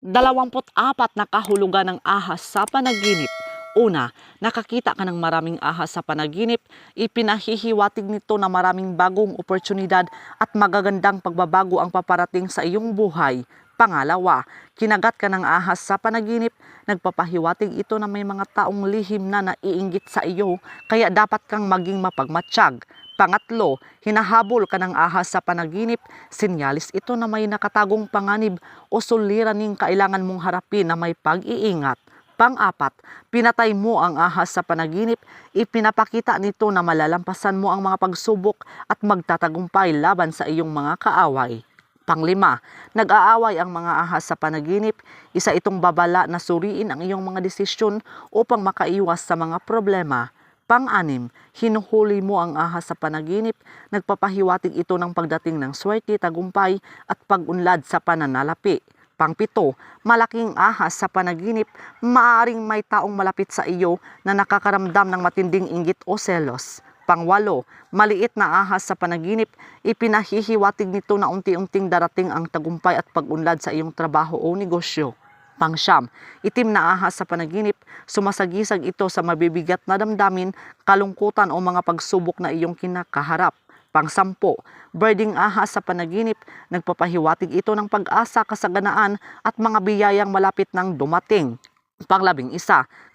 24 na kahulugan ng ahas sa panaginip. Una, nakakita ka ng maraming ahas sa panaginip, ipinahihiwatig nito na maraming bagong oportunidad at magagandang pagbabago ang paparating sa iyong buhay. Pangalawa, kinagat ka ng ahas sa panaginip, nagpapahiwatig ito na may mga taong lihim na naiinggit sa iyo, kaya dapat kang maging mapagmatsyag. Pangatlo, hinahabol ka ng ahas sa panaginip, sinyalis ito na may nakatagong panganib o suliraning kailangan mong harapin na may pag-iingat. Pang-apat, pinatay mo ang ahas sa panaginip, ipinapakita nito na malalampasan mo ang mga pagsubok at magtatagumpay laban sa iyong mga kaaway. Panglima, nag-aaway ang mga ahas sa panaginip, isa itong babala na suriin ang iyong mga desisyon upang makaiwas sa mga problema. Pang-anim, hinuhuli mo ang ahas sa panaginip, nagpapahiwatig ito ng pagdating ng swerte, tagumpay at pag-unlad sa pananalapi. Pang-pito, malaking ahas sa panaginip, maaaring may taong malapit sa iyo na nakakaramdam ng matinding inggit o selos. Pang-walo, maliit na ahas sa panaginip, ipinahihiwatig nito na unti-unting darating ang tagumpay at pag-unlad sa iyong trabaho o negosyo. Pang-siyam, itim na ahas sa panaginip, sumasagisag ito sa mabibigat na damdamin, kalungkutan o mga pagsubok na iyong kinakaharap. Pang-sampo, birding ahas sa panaginip, nagpapahiwatig ito ng pag-asa, kasaganaan at mga biyayang malapit nang dumating. Pang-11,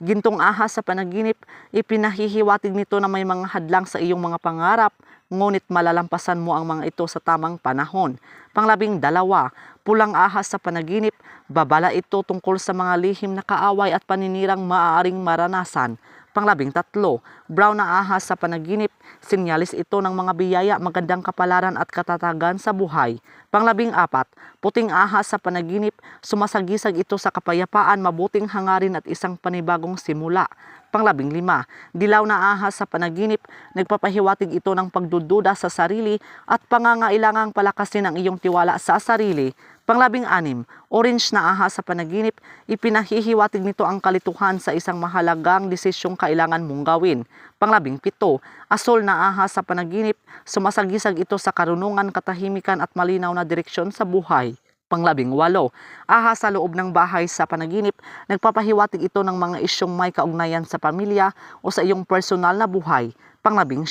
gintong ahas sa panaginip, ipinahihiwatig nito na may mga hadlang sa iyong mga pangarap, ngunit malalampasan mo ang mga ito sa tamang panahon. Pang-12, pulang ahas sa panaginip, babala ito tungkol sa mga lihim na kaaway at paninirang maaaring maranasan. Pang-13, brown na ahas sa panaginip, sinyalis ito ng mga biyaya, magandang kapalaran at katatagan sa buhay. Pang-14, puting ahas sa panaginip, sumasagisag ito sa kapayapaan, mabuting hangarin at isang panibagong simula. Pang-15, dilaw na ahas sa panaginip, nagpapahiwatig ito ng pagdududa sa sarili at pangangailangang palakasin ang iyong tiwala sa sarili. Pang-16, orange na ahas sa panaginip, ipinahihiwatig nito ang kalituhan sa isang mahalagang desisyong kailangan mong gawin. Pang-17, asul na ahas sa panaginip, sumasagisag ito sa karunungan, katahimikan at malinaw na direksyon sa buhay. Pang-18, ahas sa loob ng bahay sa panaginip, nagpapahiwatig ito ng mga isyong may kaugnayan sa pamilya o sa iyong personal na buhay. Pang-19,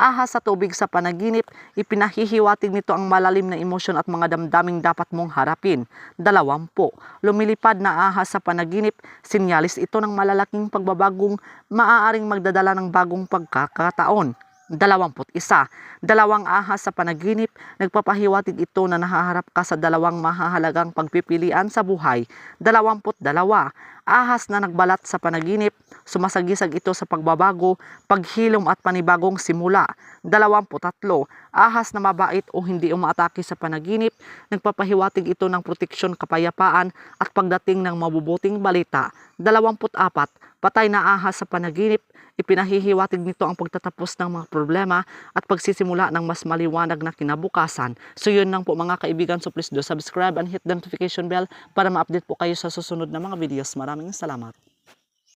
ahas sa tubig sa panaginip, ipinahihiwatig nito ang malalim na emosyon at mga damdaming dapat mong harapin. 20, lumilipad na ahas sa panaginip, sinyalis ito ng malalaking pagbabagong maaaring magdadala ng bagong pagkakataon. 21, dalawang ahas sa panaginip, nagpapahiwatig ito na nahaharap ka sa dalawang mahahalagang pagpipilian sa buhay. 22, ahas na nagbalat sa panaginip, sumasagisag ito sa pagbabago, paghilom at panibagong simula. 23, ahas na mabait o hindi umaatake sa panaginip, nagpapahiwatig ito ng proteksyon, kapayapaan at pagdating ng mabubuting balita. 24, patay na ahas sa panaginip, ipinahihiwatig nito ang pagtatapos ng mga problema at pagsisimula ng mas maliwanag na kinabukasan. So yun lang po mga kaibigan, so please do subscribe and hit the notification bell para ma-update po kayo sa susunod na mga videos. Maraming salamat.